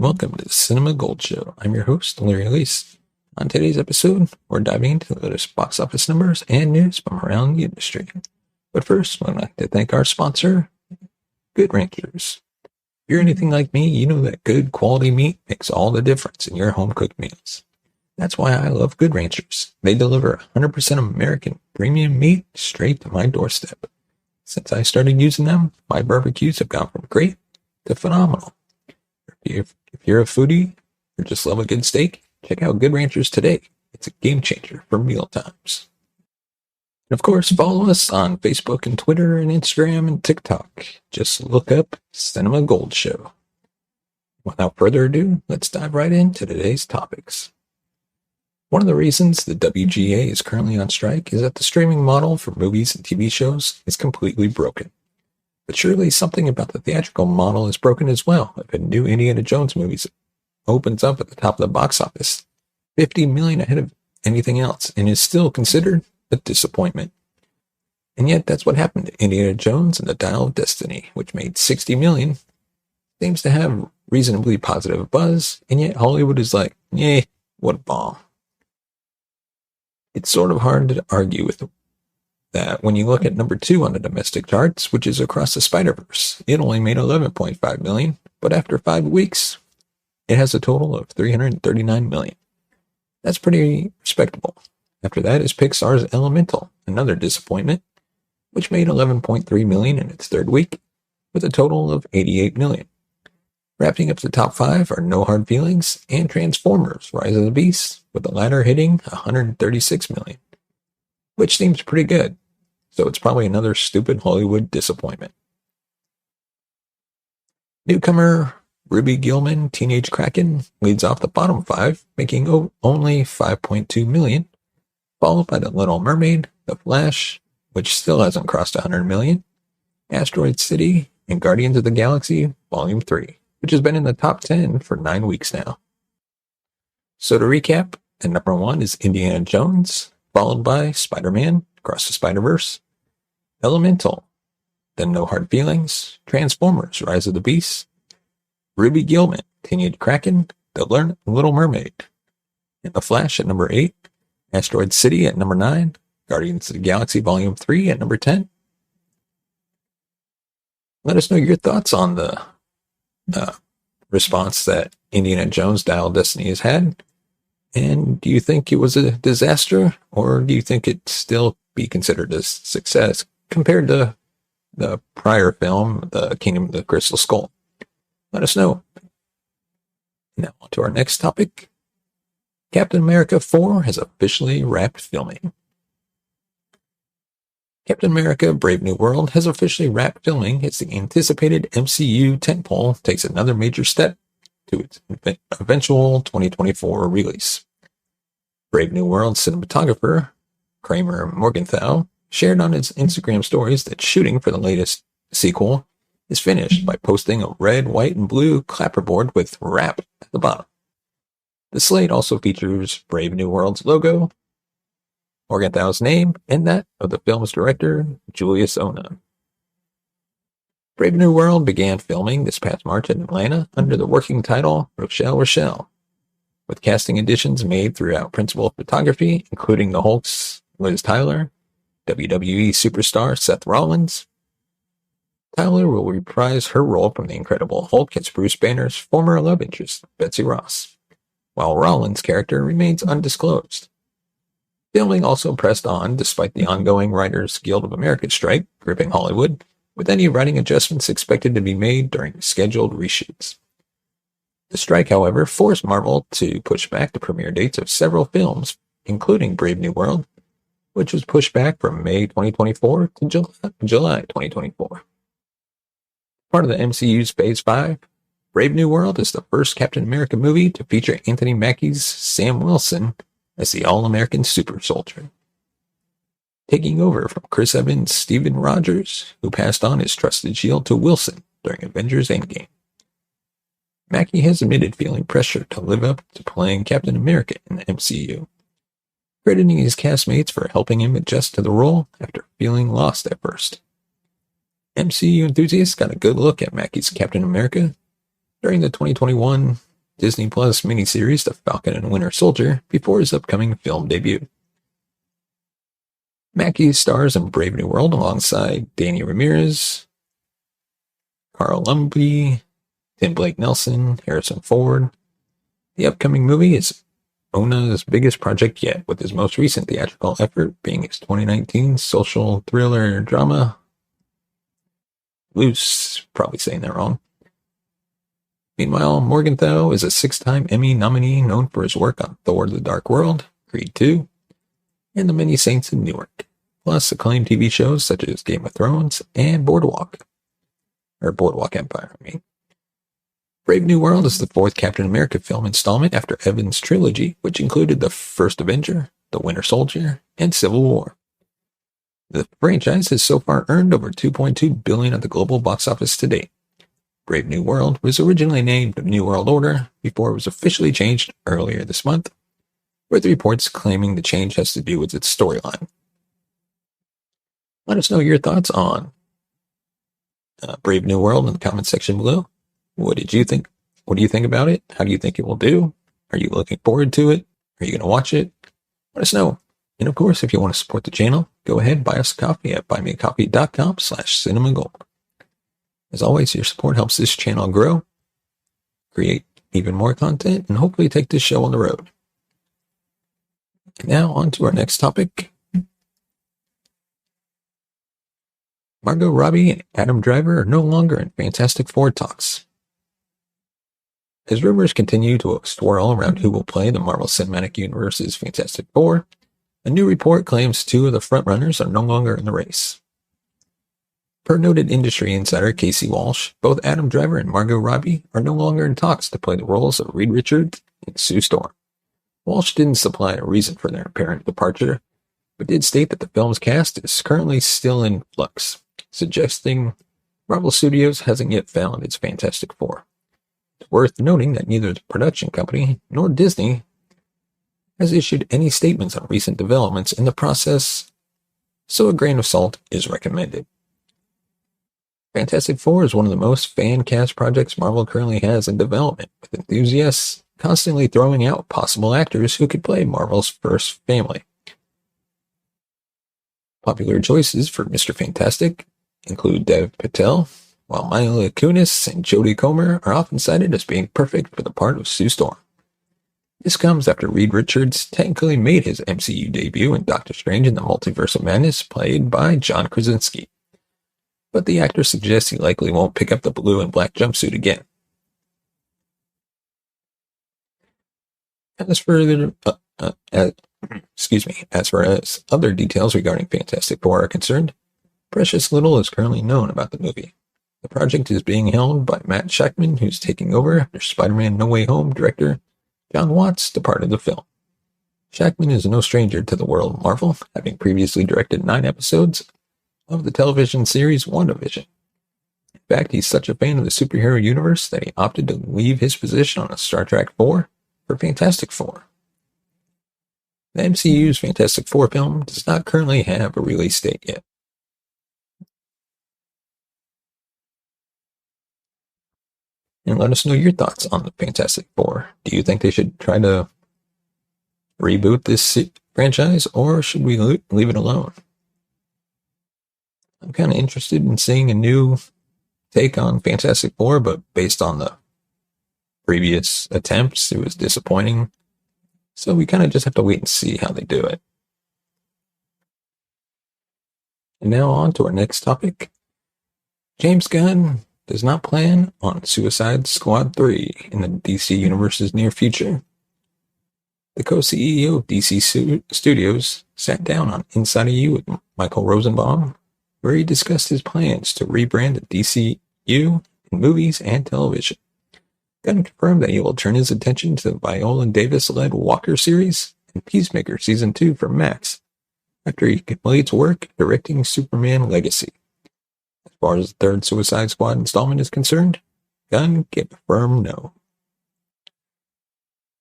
and welcome to the Cinema Gold Show. I'm your host, Larry Elise. On today's episode, we're diving into the latest box office numbers and news from around the industry. But first, I'd like to thank our sponsor, Good Ranchers. If you're anything like me, you know that good quality meat makes all the difference in your home-cooked meals. That's why I love Good Ranchers. They deliver 100% American premium meat straight to my doorstep. Since I started using them, my barbecues have gone from great to phenomenal. If you're a foodie or just love a good steak, check out Good Ranchers today. It's a game changer for meal times. And of course, follow us on Facebook and Twitter and Instagram and TikTok. Just look up Cinema Gold Show. Without further ado, let's dive right into today's topics. One of the reasons the WGA is currently on strike is that the streaming model for movies and TV shows is completely broken. But surely something about the theatrical model is broken as well. If a new Indiana Jones movie opens up at the top of the box office, $50 million ahead of anything else, and is still considered a disappointment. And yet that's what happened to Indiana Jones and the Dial of Destiny, which made $60 million. Seems to have reasonably positive buzz, and yet Hollywood is like, what a bomb. It's sort of hard to argue with that when you look at number 2 on the domestic charts, which is Across the Spider-Verse. It only made $11.5 million, but after 5 weeks, it has a total of $339 million. That's pretty respectable. After that is Pixar's Elemental, another disappointment, which made $11.3 million in its 3rd week, with a total of $88 million. Wrapping up the top 5 are No Hard Feelings and Transformers: Rise of the Beast, with the latter hitting $136 million, which seems pretty good. So it's probably another stupid Hollywood disappointment. Newcomer Ruby Gillman, Teenage Kraken, leads off the bottom 5, making only $5.2 million, followed by The Little Mermaid, The Flash, which still hasn't crossed $100 million, Asteroid City, and Guardians of the Galaxy Volume 3, which has been in the top 10 for 9 weeks now. So to recap, at number 1 is Indiana Jones, followed by Spider-Man, Across the Spider-Verse, Elemental, then No Hard Feelings, Transformers: Rise of the Beast, Ruby Gillman, Teenage Kraken, The Little Mermaid, and The Flash at number 8, Asteroid City at number 9, Guardians of the Galaxy Volume 3 at number 10. Let us know your thoughts on the response that Indiana Jones Dial of Destiny has had. And do you think it was a disaster, or do you think it still be considered a success compared to the prior film, The Kingdom of the Crystal Skull? Let us know. Now on to our next topic. Captain America 4 has officially wrapped filming. Captain America Brave New World has officially wrapped filming as the anticipated MCU tentpole takes another major step to its eventual 2024 release. Brave New World cinematographer Kramer Morgenthau shared on his Instagram stories that shooting for the latest sequel is finished by posting a red, white, and blue clapperboard with "Wrap" at the bottom. The slate also features Brave New World's logo, Morgenthau's name, and that of the film's director, Julius Onah. Brave New World began filming this past March in Atlanta under the working title Rochelle, with casting additions made throughout principal photography, including the Hulk's Liz Tyler, WWE superstar Seth Rollins. Tyler will reprise her role from the Incredible Hulk as Bruce Banner's former love interest, Betsy Ross, while Rollins' character remains undisclosed. Filming also pressed on despite the ongoing Writers Guild of America strike gripping Hollywood, with any writing adjustments expected to be made during scheduled reshoots. The strike, however, forced Marvel to push back the premiere dates of several films, including Brave New World, which was pushed back from May 2024 to July 2024. Part of the MCU's Phase 5, Brave New World is the first Captain America movie to feature Anthony Mackie's Sam Wilson as the All-American Super Soldier, taking over from Chris Evans' Steven Rogers, who passed on his trusted shield to Wilson during Avengers Endgame. Mackie has admitted feeling pressure to live up to playing Captain America in the MCU, crediting his castmates for helping him adjust to the role after feeling lost at first. MCU enthusiasts got a good look at Mackie's Captain America during the 2021 Disney Plus miniseries The Falcon and Winter Soldier before his upcoming film debut. Mackie stars in Brave New World alongside Danny Ramirez, Carl Lumbly, Tim Blake Nelson, Harrison Ford. The upcoming movie is Ona's biggest project yet, with his most recent theatrical effort being his 2019 social thriller drama, Loose, probably saying that wrong. Meanwhile, Morgenthau is a 6-time Emmy nominee known for his work on Thor the Dark World, Creed 2, and The Many Saints in Newark, plus acclaimed TV shows such as Game of Thrones and Boardwalk Empire, Brave New World is the 4th Captain America film installment after Evans' trilogy, which included The First Avenger, The Winter Soldier, and Civil War. The franchise has so far earned over $2.2 billion at the global box office to date. Brave New World was originally named New World Order before it was officially changed earlier this month, with reports claiming the change has to do with its storyline. Let us know your thoughts on Brave New World in the comment section below. What did you think? What do you think about it? How do you think it will do? Are you looking forward to it? Are you going to watch it? Let us know. And of course, if you want to support the channel, go ahead, buy us a coffee at buymeacoffee.com/cinemagold. As always, your support helps this channel grow, create even more content, and hopefully take this show on the road. Now, on to our next topic. Margot Robbie and Adam Driver are no longer in Fantastic Four talks. As rumors continue to swirl around who will play the Marvel Cinematic Universe's Fantastic Four, a new report claims 2 of the frontrunners are no longer in the race. Per noted industry insider Casey Walsh, both Adam Driver and Margot Robbie are no longer in talks to play the roles of Reed Richards and Sue Storm. Walsh didn't supply a reason for their apparent departure, but did state that the film's cast is currently still in flux, suggesting Marvel Studios hasn't yet found its Fantastic Four. It's worth noting that neither the production company nor Disney has issued any statements on recent developments in the process, so a grain of salt is recommended. Fantastic Four is one of the most fan-cast projects Marvel currently has in development, with enthusiasts constantly throwing out possible actors who could play Marvel's first family. Popular choices for Mr. Fantastic include Dev Patel, while Mila Kunis and Jodie Comer are often cited as being perfect for the part of Sue Storm. This comes after Reed Richards technically made his MCU debut in Doctor Strange in the Multiverse of Madness, played by John Krasinski, but the actor suggests he likely won't pick up the blue and black jumpsuit again. As for other details regarding Fantastic Four are concerned, precious little is currently known about the movie. The project is being held by Matt Shakman, who's taking over after Spider-Man No Way Home director John Watts departed the film. Shakman is no stranger to the world of Marvel, having previously directed 9 episodes of the television series WandaVision. In fact, he's such a fan of the superhero universe that he opted to leave his position on Star Trek 4 for Fantastic Four. The MCU's Fantastic Four film does not currently have a release date yet. And let us know your thoughts on the Fantastic Four. Do you think they should try to reboot this franchise, or should we leave it alone? I'm kind of interested in seeing a new take on Fantastic Four, but based on the previous attempts, it was disappointing. So we kind of just have to wait and see how they do it. And now on to our next topic. James Gunn does not plan on Suicide Squad 3 in the DC Universe's near future. The co-CEO of DC Studios sat down on Inside of You with Michael Rosenbaum, where he discussed his plans to rebrand the DCU in movies and television. Gunn confirmed that he will turn his attention to the Viola Davis-led Walker series and Peacemaker Season 2 for Max, after he completes work directing Superman Legacy. As far as the third Suicide Squad installment is concerned, Gunn gave a firm no.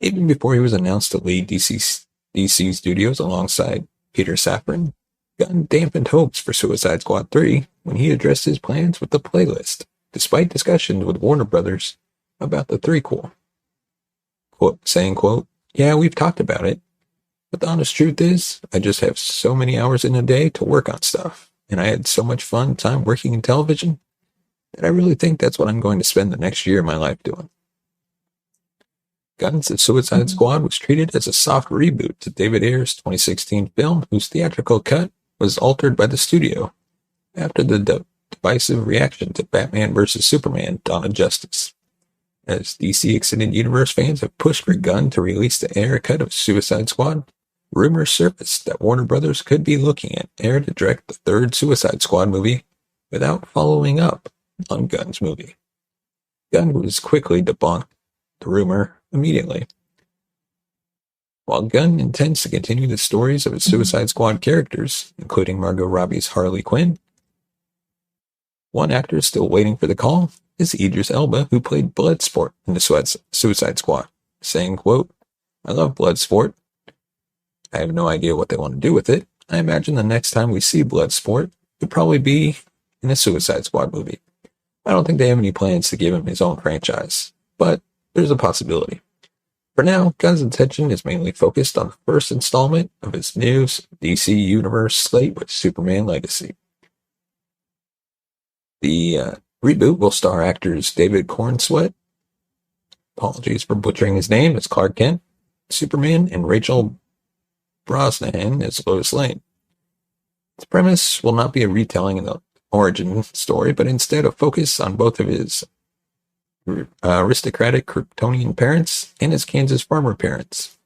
Even before he was announced to lead DC Studios alongside Peter Safran, Gunn dampened hopes for Suicide Squad 3 when he addressed his plans with the playlist, despite discussions with Warner Brothers about the threequel. quote, "Yeah, we've talked about it, but the honest truth is, I just have so many hours in a day to work on stuff, and I had so much fun time working in television that I really think that's what I'm going to spend the next year of my life doing." Guns, the Suicide Squad was treated as a soft reboot to David Ayer's 2016 film, whose theatrical cut was altered by the studio after the divisive reaction to Batman vs. Superman: Dawn of Justice. As DC Extended Universe fans have pushed for Gunn to release the Ayer cut of Suicide Squad, rumors surfaced that Warner Brothers could be looking at Ayer to direct the third Suicide Squad movie without following up on Gunn's movie. Gunn was quickly debunked the rumor immediately. While Gunn intends to continue the stories of his Suicide Squad characters, including Margot Robbie's Harley Quinn, one actor still waiting for the call is Idris Elba, who played Bloodsport in the Suicide Squad, saying, quote, "I love Bloodsport. I have no idea what they want to do with it. I imagine the next time we see Bloodsport would probably be in a Suicide Squad movie. I don't think they have any plans to give him his own franchise, but there's a possibility." For now, Gunn's attention is mainly focused on the first installment of his new DC Universe slate with Superman Legacy. The reboot will star actors David Cornsweet, apologies for butchering his name, as Clark Kent, Superman, and Rachel Brosnahan as Lois Lane. Its premise will not be a retelling of the origin story, but instead a focus on both of his aristocratic Kryptonian parents and his Kansas farmer parents,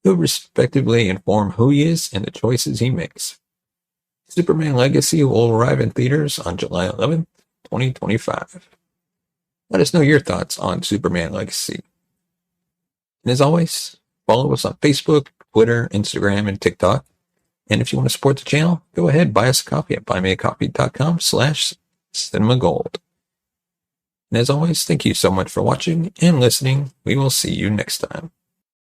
who respectively inform who he is and the choices he makes. Superman Legacy will arrive in theaters on July 11th, 2025. Let us know your thoughts on Superman Legacy. And as always, follow us on Facebook, Twitter, Instagram, and TikTok. And if you want to support the channel, go ahead, buy us a coffee at buymeacoffee.com/cinemagold. And as always, thank you so much for watching and listening. We will see you next time.